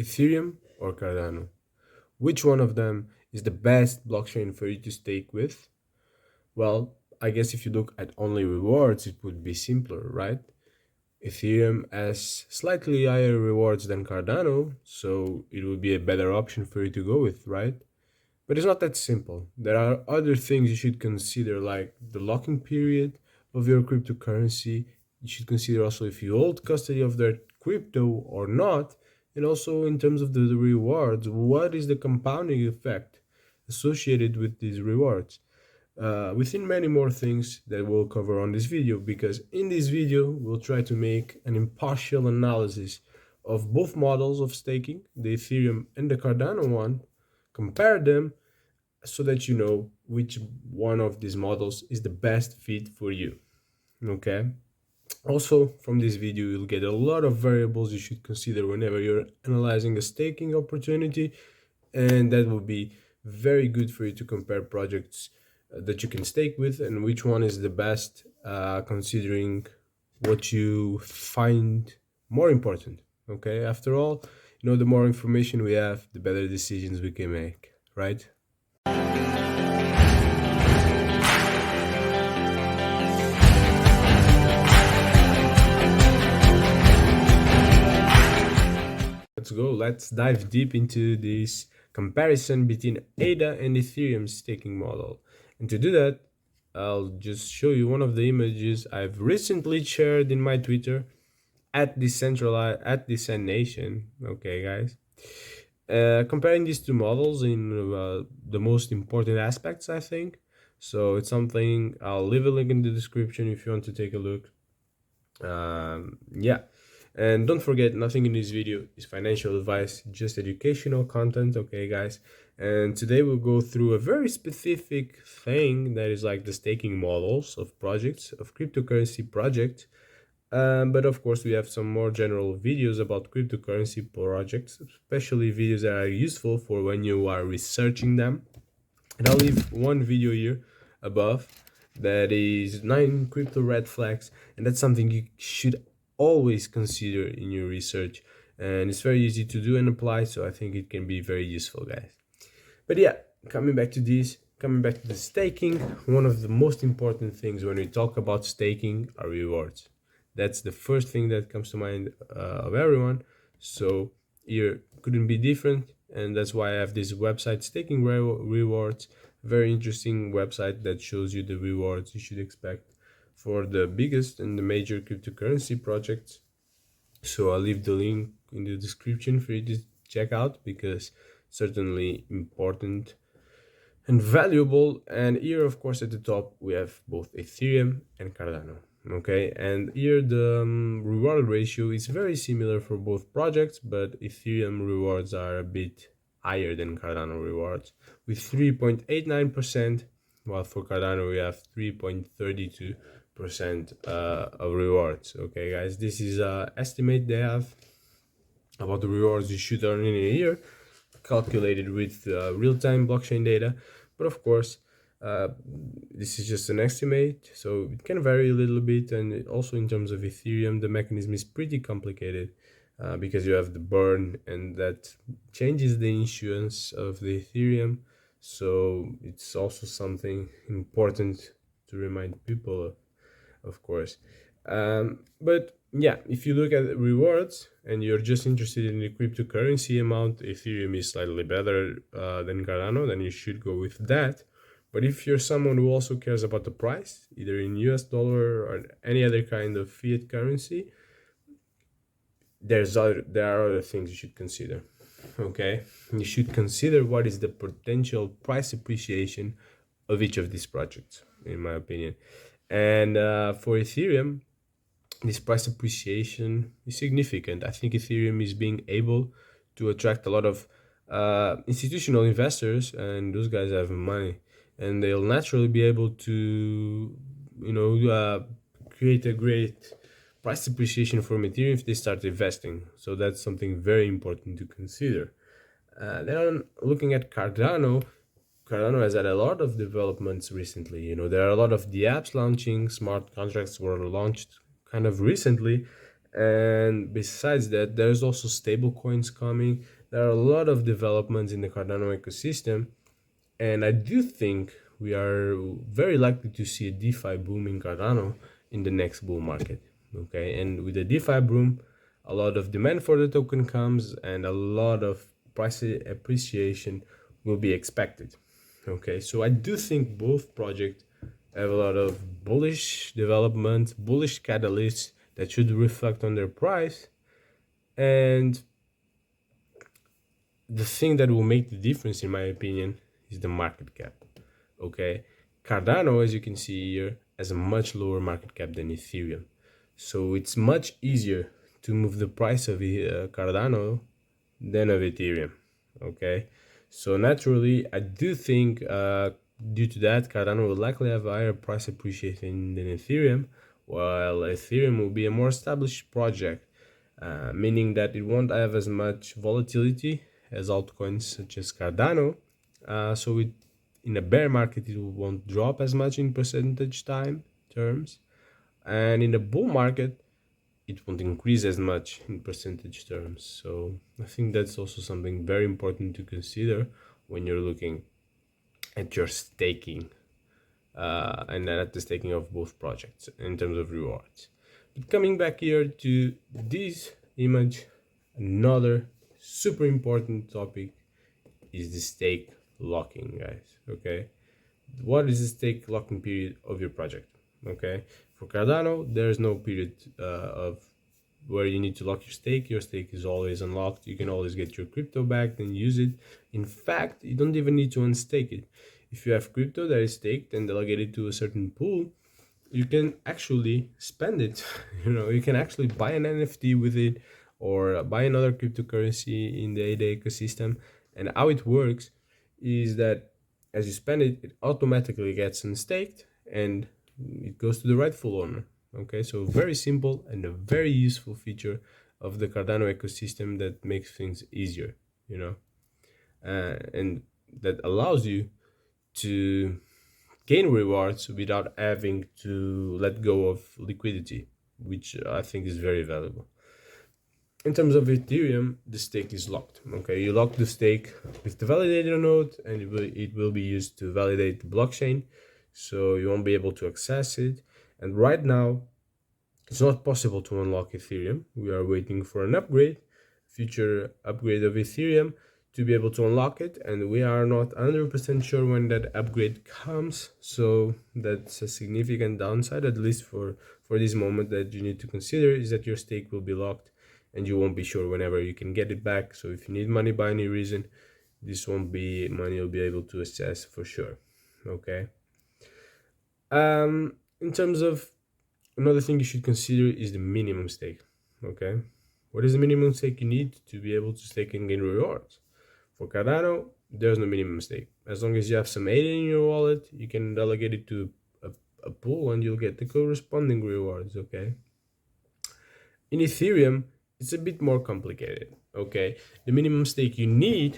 Ethereum or Cardano? Which one of them is the best blockchain for you to stake with? Well, I guess if you look at only rewards, it would be simpler, right? Ethereum has slightly higher rewards than Cardano, so it would be a better option for you to go with, right? But it's not that simple. There are other things you should consider, like the locking period of your cryptocurrency. You should consider also if you hold custody of their crypto or not. And also in terms of the rewards, what is the compounding effect associated with these rewards? Within many more things that we'll cover on this video, because in this video we'll try to make an impartial analysis of both models of staking, the Ethereum and the Cardano one, compare them so that you know which one of these models is the best fit for you. Okay. Also, from this video, you'll get a lot of variables you should consider whenever you're analyzing a staking opportunity, and that will be very good for you to compare projects that you can stake with and which one is the best, considering what you find more important. Okay. After all, the more information we have, the better decisions we can make, right? Let's go. Let's dive deep into this comparison between ADA and Ethereum staking model. And to do that, I'll just show you one of the images I've recently shared in my Twitter at Nation. Okay, guys. Comparing these two models in the most important aspects, I think. So it's something, I'll leave a link in the description if you want to take a look. Yeah. And don't forget, nothing in this video is financial advice, just educational content, okay guys? And today we'll go through a very specific thing that is like the staking models of projects, of cryptocurrency projects. But of course we have some more general videos about cryptocurrency projects, especially videos that are useful for when you are researching them. And I'll leave one video here above that is 9 crypto red flags, and that's something you should always consider in your research, and it's very easy to do and apply, so I think it can be very useful, guys. But yeah, coming back to the staking, one of the most important things when we talk about staking are rewards. That's the first thing that comes to mind of everyone, so here couldn't be different, and that's why I have this website, Staking Rewards, very interesting website that shows you the rewards you should expect for the biggest and the major cryptocurrency projects. So I'll leave the link in the description for you to check out, because certainly important and valuable. And here, of course, at the top we have both Ethereum and Cardano. Okay, and here the reward ratio is very similar for both projects, but Ethereum rewards are a bit higher than Cardano rewards with 3.89%, while for Cardano we have 3.32% of rewards. Okay guys, this is estimate they have about the rewards you should earn in a year, calculated with real-time blockchain data. But of course this is just an estimate, so it can vary a little bit. And also in terms of Ethereum, the mechanism is pretty complicated, because you have the burn, and that changes the issuance of the Ethereum, so it's also something important to remind people of course. But yeah, if you look at rewards and you're just interested in the cryptocurrency amount, Ethereum is slightly better than Cardano, then you should go with that. But if you're someone who also cares about the price, either in US dollar or any other kind of fiat currency, there are other things you should consider. Okay, you should consider what is the potential price appreciation of each of these projects, in my opinion. And for Ethereum, this price appreciation is significant. I think Ethereum is being able to attract a lot of institutional investors, and those guys have money, and they'll naturally be able to, create a great price appreciation for Ethereum if they start investing. So that's something very important to consider. Then looking at Cardano, Cardano has had a lot of developments recently. There are a lot of the apps launching. Smart contracts were launched kind of recently, And besides that, there's also stable coins coming. There are a lot of developments in the Cardano ecosystem, and I do think we are very likely to see a DeFi boom in Cardano in the next bull market. Okay, and with the DeFi boom, a lot of demand for the token comes, and a lot of price appreciation will be expected. Okay, so I do think both projects have a lot of bullish development, bullish catalysts that should reflect on their price. And the thing that will make the difference, in my opinion, is the market cap. Okay, Cardano, as you can see here, has a much lower market cap than Ethereum. So it's much easier to move the price of Cardano than of Ethereum. Okay, so naturally, I do think due to that, Cardano will likely have a higher price appreciation than Ethereum, while Ethereum will be a more established project, meaning that it won't have as much volatility as altcoins such as Cardano. So in a bear market, it won't drop as much in percentage time terms, and in the bull market, it won't increase as much in percentage terms. So I think that's also something very important to consider when you're looking at your staking and at the staking of both projects in terms of rewards. But coming back here to this image, another super important topic is the stake locking, guys. Okay, what is the stake locking period of your project? Okay, for Cardano, there's no period of where you need to lock your stake. Your stake is always unlocked. You can always get your crypto back and use it. In fact, you don't even need to unstake it. If you have crypto that is staked and delegated to a certain pool, you can actually spend it. You can actually buy an NFT with it or buy another cryptocurrency in the ADA ecosystem. And how it works is that as you spend it, it automatically gets unstaked and it goes to the rightful owner. Okay, so very simple and a very useful feature of the Cardano ecosystem that makes things easier, and that allows you to gain rewards without having to let go of liquidity, which I think is very valuable. In terms of Ethereum, the stake is locked. Okay, you lock the stake with the validator node, and it will be used to validate the blockchain, so you won't be able to access it. And right now, it's not possible to unlock Ethereum. We are waiting for an upgrade, future upgrade of Ethereum to be able to unlock it, and we are not 100% sure when that upgrade comes. So that's a significant downside, at least for this moment, that you need to consider, is that your stake will be locked and you won't be sure whenever you can get it back. So if you need money by any reason, this won't be money you'll be able to access for sure. Okay. In terms of another thing you should consider is the minimum stake. Okay, what is the minimum stake you need to be able to stake and gain rewards? For Cardano, there's no minimum stake. As long as you have some ADA in your wallet, you can delegate it to a pool and you'll get the corresponding rewards. Okay. In Ethereum, it's a bit more complicated. Okay, the minimum stake you need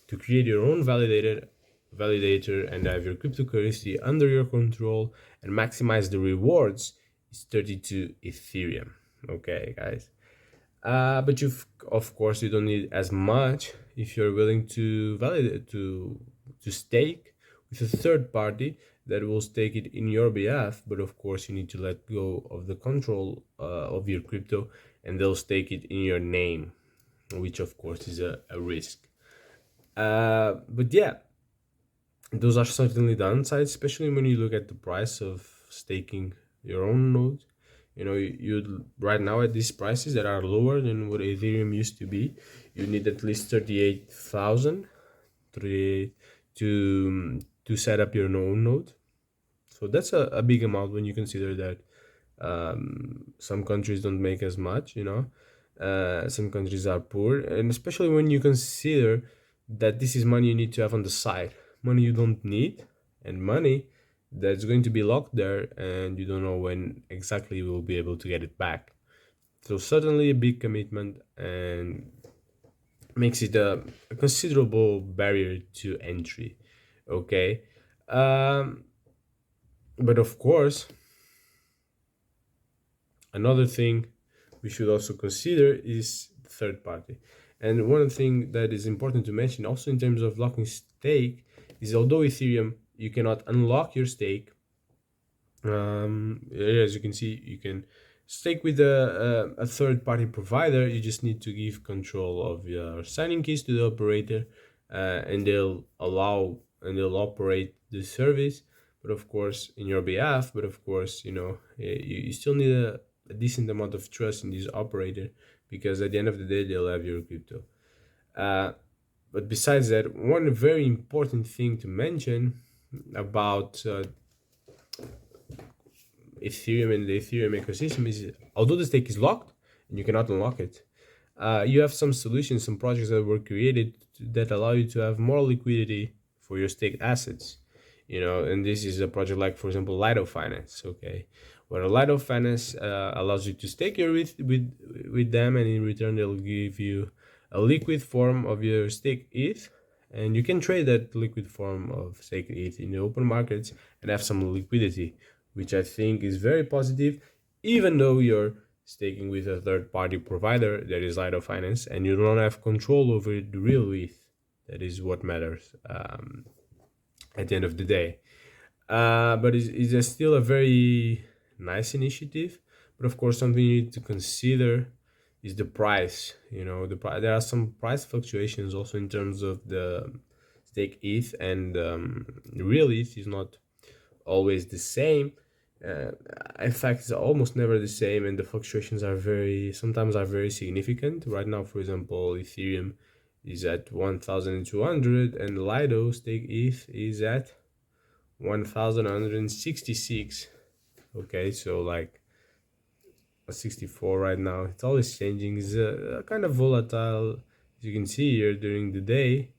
to create your own validator and have your cryptocurrency under your control and maximize the rewards is 32 Ethereum. Okay, guys. But of course, you don't need as much if you're willing to validate to stake with a third party that will stake it in your behalf. But of course, you need to let go of the control of your crypto, and they'll stake it in your name, which of course is a risk. But yeah, those are certainly downsides, especially when you look at the price of staking your own node. You right now at these prices that are lower than what Ethereum used to be, you need at least 38,000 to set up your own node. So that's a big amount when you consider that some countries don't make as much. Some countries are poor, and especially when you consider that this is money you need to have on the side, money you don't need, and money that's going to be locked there, and you don't know when exactly you will be able to get it back. So certainly a big commitment, and makes it a considerable barrier to entry. Okay, but of course, another thing we should also consider is third party. And one thing that is important to mention also in terms of locking stake is, although Ethereum, you cannot unlock your stake, as you can see, you can stake with a third-party provider. You just need to give control of your signing keys to the operator, and they'll operate the service, but of course in your behalf. But of course, you still need a decent amount of trust in this operator, because at the end of the day they'll have your crypto. But besides that, one very important thing to mention about Ethereum and the Ethereum ecosystem is, although the stake is locked and you cannot unlock it, you have some solutions, some projects that were created that allow you to have more liquidity for your staked assets. And this is a project like, for example, Lido Finance. Okay, where Lido Finance allows you to stake your ETH with them, and in return they'll give you a liquid form of your staked ETH, and you can trade that liquid form of staked ETH in the open markets and have some liquidity, which I think is very positive, even though you're staking with a third-party provider that is Lido Finance, and you don't have control over the real ETH. That is what matters at the end of the day. But it's still a very nice initiative. But of course, something you need to consider is the price. There are some price fluctuations also in terms of the stake ETH, and real ETH is not always the same. In fact, it's almost never the same, and the fluctuations sometimes are very significant. Right now, for example, Ethereum is at 1,200, and Lido stake ETH is at 1,166. Okay, so like a 64 right now. It's always changing. It's kind of volatile, as you can see here, during the day.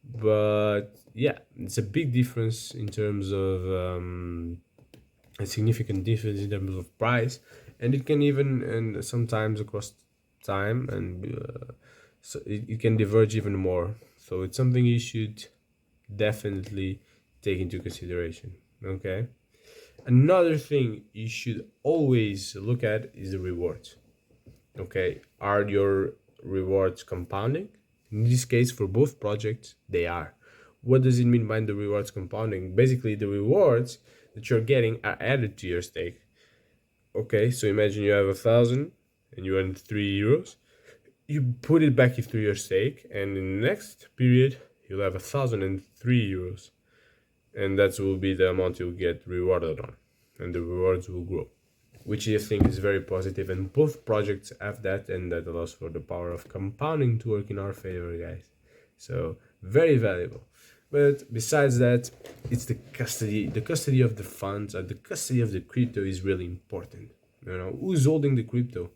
But yeah, it's a big difference in terms of a significant difference in terms of price, and it can even, and sometimes across time, and so it can diverge even more. So it's something you should definitely take into consideration. Okay, another thing you should always look at is the rewards. Okay, are your rewards compounding? In this case, for both projects, they are. What does it mean by the rewards compounding? Basically, the rewards that you're getting are added to your stake. Okay, so imagine you have 1,000 and you earn €3. You put it back into your stake, and in the next period you'll have 1,003 euros, and that will be the amount you'll get rewarded on, and the rewards will grow, which I think is very positive. And both projects have that, and that allows for the power of compounding to work in our favor, guys. So very valuable. But besides that, it's the custody of the funds, the custody of the crypto is really important. Who's holding the crypto?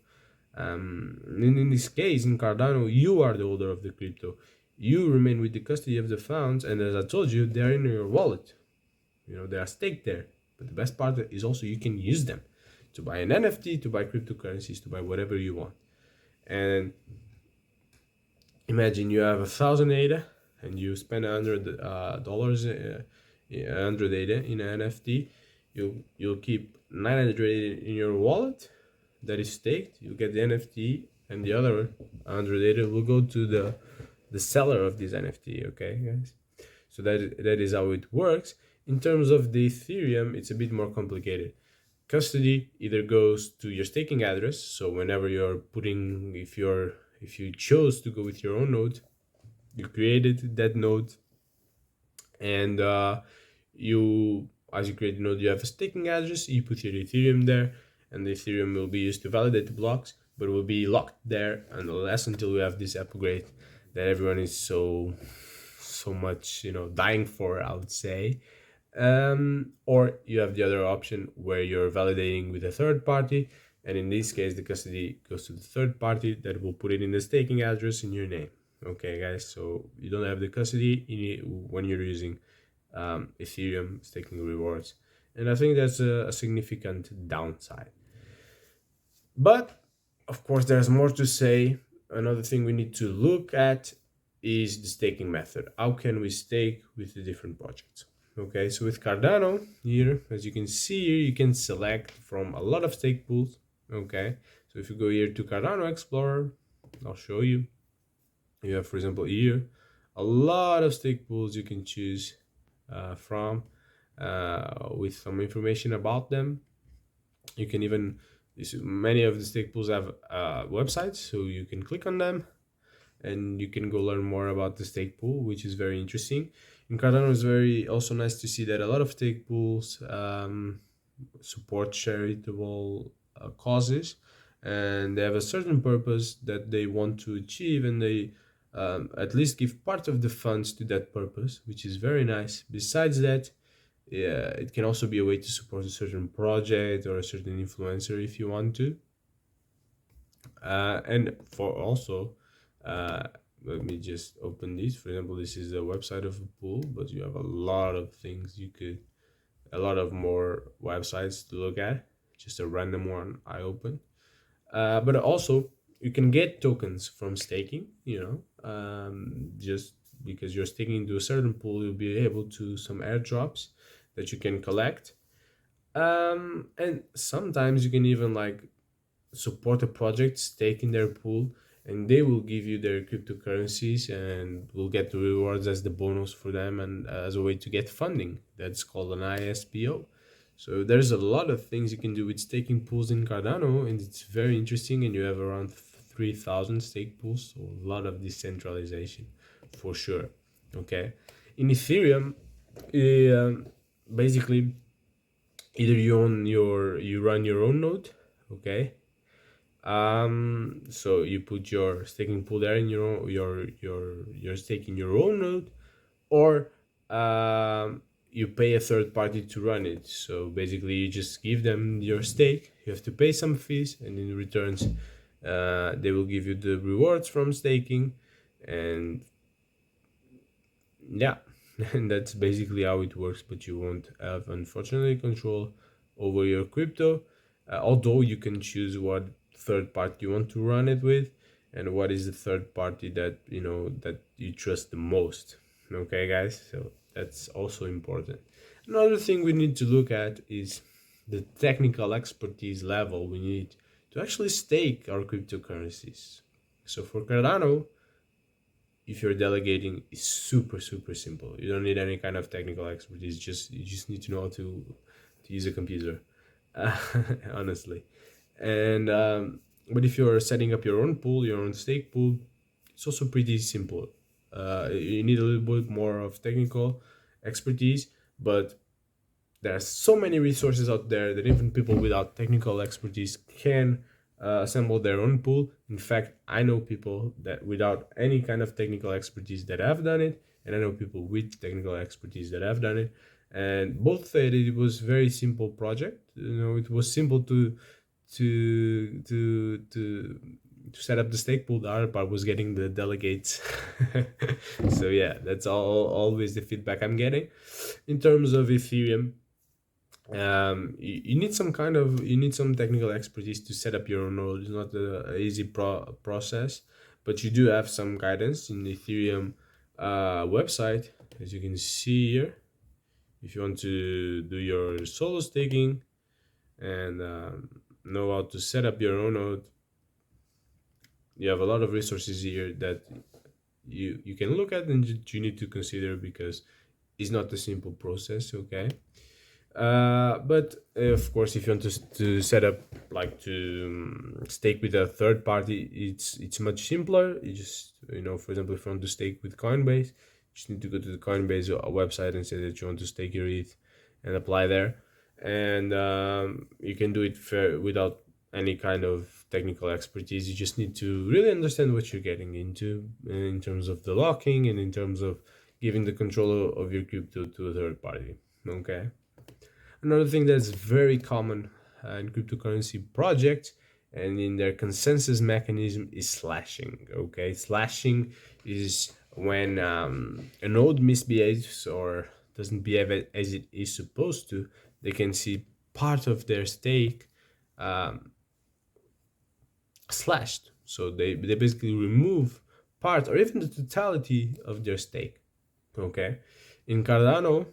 In this case, in Cardano, you are the holder of the crypto. You remain with the custody of the funds, and as I told you, they are in your wallet. They are staked there. But the best part is also you can use them to buy an NFT, to buy cryptocurrencies, to buy whatever you want. And imagine you have 1,000 ADA, and you spend $100 100 ADA in an NFT. You'll keep 900 ADA in your wallet that is staked. You get the NFT, and the other 100 ADA will go to the seller of this NFT. Okay, guys. So that is how it works. In terms of the Ethereum, it's a bit more complicated. Custody either goes to your staking address. So whenever if you chose to go with your own node, you created that node, and as you create the node, you have a staking address. You put your Ethereum there, and the Ethereum will be used to validate the blocks, but it will be locked there unless until we have this upgrade that everyone is so much dying for, I would say. Or you have the other option where you're validating with a third party, and in this case the custody goes to the third party that will put it in the staking address in your name. Okay, guys, so you don't have the custody when you're using Ethereum staking rewards, and I think that's a significant downside. But of course, there's more to say. Another thing we need to look at is the staking method. How can we stake with the different projects? Okay, so with Cardano here, as you can see here, you can select from a lot of stake pools. Okay, So if you go here to Cardano Explorer, I'll show you. You have, for example, here a lot of stake pools you can choose from with some information about them. You can even, many of the stake pools have websites, so you can click on them and you can go learn more about the stake pool, which is very interesting. In Cardano, it's very also nice to see that a lot of stake pools support charitable causes, and they have a certain purpose that they want to achieve, and they at least give part of the funds to that purpose, which is very nice. Besides that, yeah, it can also be a way to support a certain project or a certain influencer if you want to. And for also, uh, let me just open this. For example, this is the website of a pool, but you have a lot of things you could, a lot of more websites to look at. Just a random one I opened. But also, you can get tokens from staking, just because you're staking into a certain pool, you'll be able to some airdrops that you can collect. And sometimes you can even like support a project, stake in their pool, and they will give you their cryptocurrencies and will get the rewards as the bonus for them and as a way to get funding. That's called an ISPO. So there's a lot of things you can do with staking pools in Cardano, and it's very interesting. And you have around 3,000 stake pools, so a lot of decentralization for sure. Okay, in Ethereum, basically either you run your own node, okay. So you put your staking pool there in your stake in your own node, or you pay a third party to run it. So basically, you just give them your stake. You have to pay some fees, and in returns, they will give you the rewards from staking, and yeah, and that's basically how it works. But you won't have, unfortunately, control over your crypto, although you can choose what third party you want to run it with, and what is the third party that you trust the most. Okay, guys, so that's also important. Another thing we need to look at is the technical expertise level we need to actually stake our cryptocurrencies. So for Cardano, if you're delegating, it's super simple. You don't need any kind of technical expertise. You just need to know how to use a computer, honestly. And but if you're setting up your own pool, your own stake pool, it's also pretty simple. You need a little bit more of technical expertise, but there are so many resources out there that even people without technical expertise can assemble their own pool. In fact, I know people that without any kind of technical expertise that have done it, and I know people with technical expertise that have done it, and both said it was very simple project. It was simple to to to to set up the stake pool. The other part was getting the delegates. So yeah, that's always the feedback I'm getting. In terms of Ethereum, you need some technical expertise to set up your own node. It's not an easy process, but you do have some guidance in the Ethereum website, as you can see here. If you want to do your solo staking and know how to set up your own node, you have a lot of resources here that you can look at and you need to consider, because it's not a simple process. Okay. But of course, if you want to set up, like to stake with a third party, it's much simpler. You just, for example, if you want to stake with Coinbase, you just need to go to the Coinbase website and say that you want to stake your ETH and apply there, and you can do it without any kind of technical expertise. You just need to really understand what you're getting into in terms of the locking and in terms of giving the control of your crypto to a third party. Okay. Another thing that's very common in cryptocurrency projects and in their consensus mechanism is slashing. Okay, slashing is when a node misbehaves or doesn't behave as it is supposed to. They can see part of their stake slashed. So they basically remove part or even the totality of their stake. Okay, in Cardano,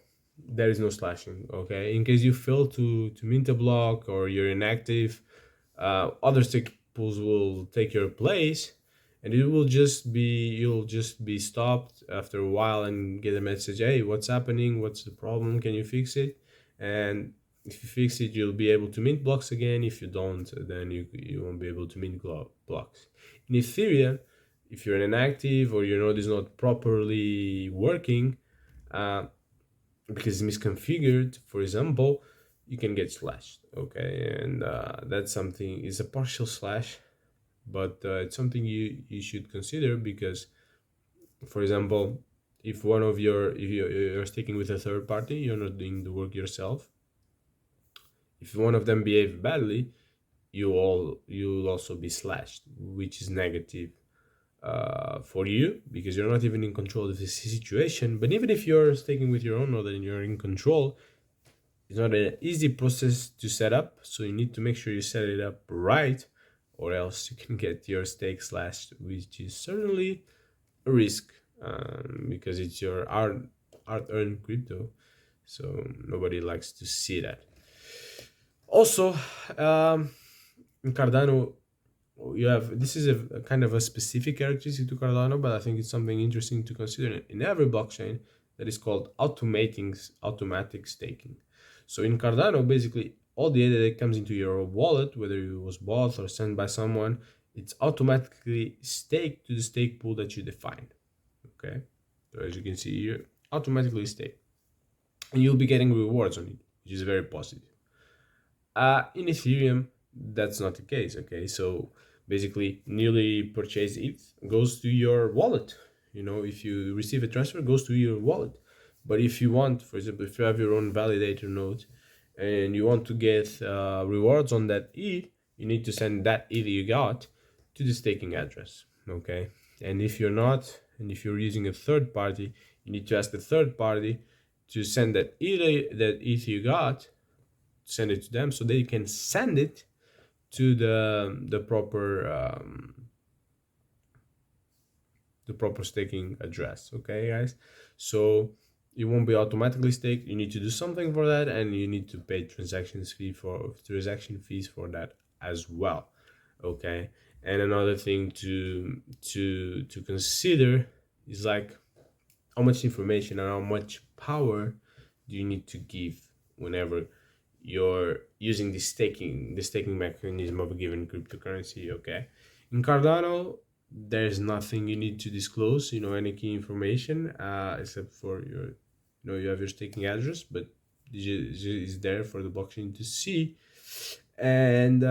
there is no slashing. Okay, in case you fail to mint a block or you're inactive, other stake pools will take your place, and you'll just be stopped after a while and get a message, hey, what's happening, what's the problem, can you fix it? And if you fix it, you'll be able to mint blocks again. If you don't, then you won't be able to mint blocks. In Ethereum, if you're inactive or your node is not properly working, because it's misconfigured, for example, you can get slashed. Okay, and that's something, is a partial slash, but it's something you should consider, because, for example, if one of if you're sticking with a third party, you're not doing the work yourself. If one of them behave badly, you'll also be slashed, which is negative for you, because you're not even in control of the situation. But even if you're sticking with your own node and you're in control, it's not an easy process to set up, so you need to make sure you set it up right, or else you can get your stake slashed, which is certainly a risk, because it's your hard-earned crypto, so nobody likes to see that. Also, in Cardano, you have, this is a kind of a specific characteristic to Cardano, but I think it's something interesting to consider in every blockchain, that is called automatic staking. So in Cardano, basically all the data that comes into your wallet, whether it was bought or sent by someone, it's automatically staked to the stake pool that you define. Okay, so as you can see here, automatically staked, and you'll be getting rewards on it, which is very positive. In Ethereum, that's not the case. Okay, so basically newly purchased ETH goes to your wallet. You know, if you receive a transfer, it goes to your wallet. But if you want, for example, if you have your own validator node and you want to get rewards on that ETH, you need to send that ETH you got to the staking address. Okay, and if you're not, and if you're using a third party, you need to ask the third party to send that ETH you got, send it to them, so they can send it to the proper staking address. Okay, guys, so it won't be automatically staked. You need to do something for that, and you need to pay transaction fees for that as well. Okay, and another thing to consider is like how much information and how much power do you need to give whenever you're using the staking mechanism of a given cryptocurrency. Okay, in Cardano, there's nothing you need to disclose, any key information, except for your, you have your staking address, but is there for the blockchain to see. And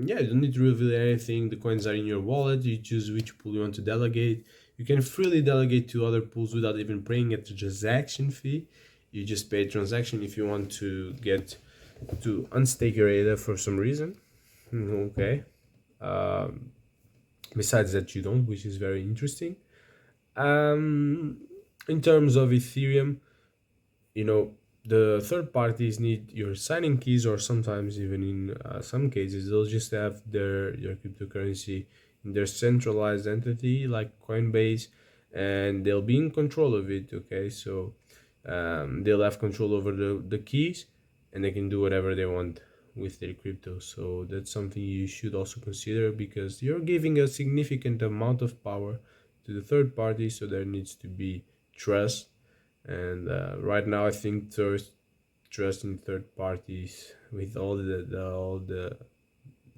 yeah, you don't need to reveal anything. The coins are in your wallet. You choose which pool you want to delegate. You can freely delegate to other pools without even paying a transaction fee. You just pay a transaction if you want to get to unstake your ADA for some reason. Okay, besides that you don't, which is very interesting. In terms of Ethereum, the third parties need your signing keys, or sometimes even in some cases they'll just have your cryptocurrency in their centralized entity like Coinbase, and they'll be in control of it. Okay, so they'll have control over the keys, and they can do whatever they want with their crypto. So that's something you should also consider, because you're giving a significant amount of power to the third party, so there needs to be trust. And right now I think trust in third parties, with all the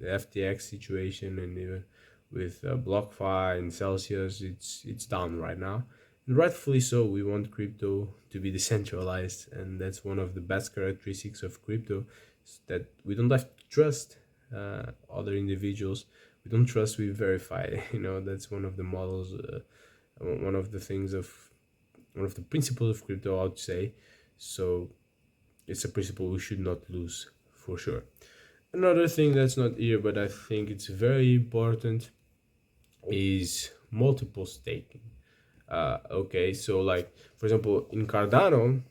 FTX situation, and even with BlockFi and Celsius, it's down right now, and rightfully so. We want crypto to be decentralized, and that's one of the best characteristics of crypto, is that we don't have to trust other individuals. We don't trust, we verify. That's one of the models, one of the principles of crypto, I would say. So it's a principle we should not lose, for sure. Another thing that's not here, but I think it's very important, is multiple staking. Okay, so like, for example, in Cardano,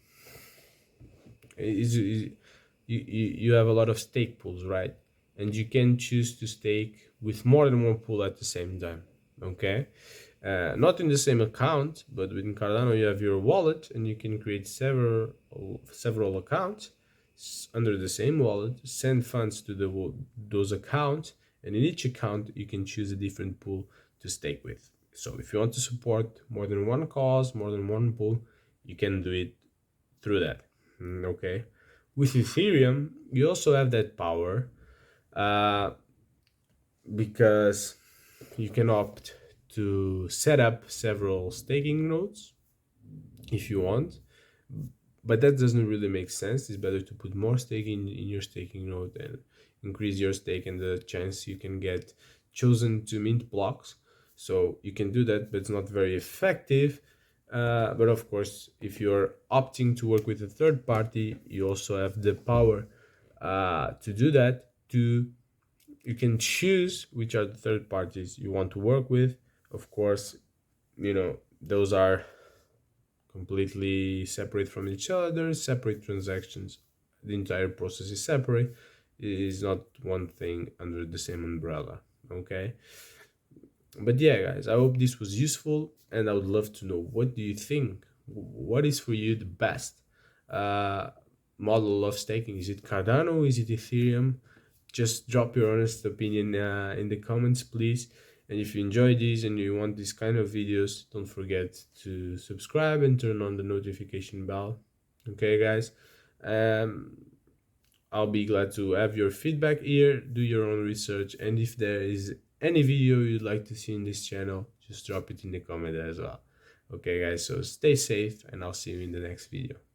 you have a lot of stake pools, right? And you can choose to stake with more than one pool at the same time. Okay, not in the same account, but within Cardano you have your wallet, and you can create several accounts under the same wallet, send funds to those accounts, and in each account you can choose a different pool to stake with. So if you want to support more than one cause, more than one pool, you can do it through that. Okay. With Ethereum, you also have that power, uh, because you can opt to set up several staking nodes if you want, but that doesn't really make sense. It's better to put more stake in your staking node and increase your stake and the chance you can get chosen to mint blocks. So you can do that, but it's not very effective. But of course, if you're opting to work with a third party, you also have the power to do that. You can choose which are the third parties you want to work with. Of course, those are completely separate from each other, separate transactions. The entire process is separate. It is not one thing under the same umbrella. Okay. But yeah, guys, I hope this was useful, and I would love to know, what do you think? What is for you the best uh, model of staking? Is it Cardano? Is it Ethereum? Just drop your honest opinion in the comments, please. And if you enjoy these and you want these kind of videos, don't forget to subscribe and turn on the notification bell. Okay, guys. Um, I'll be glad to have your feedback here. Do your own research, and if there is any video you'd like to see in this channel, just drop it in the comment as well. Okay, guys, so stay safe, and I'll see you in the next video.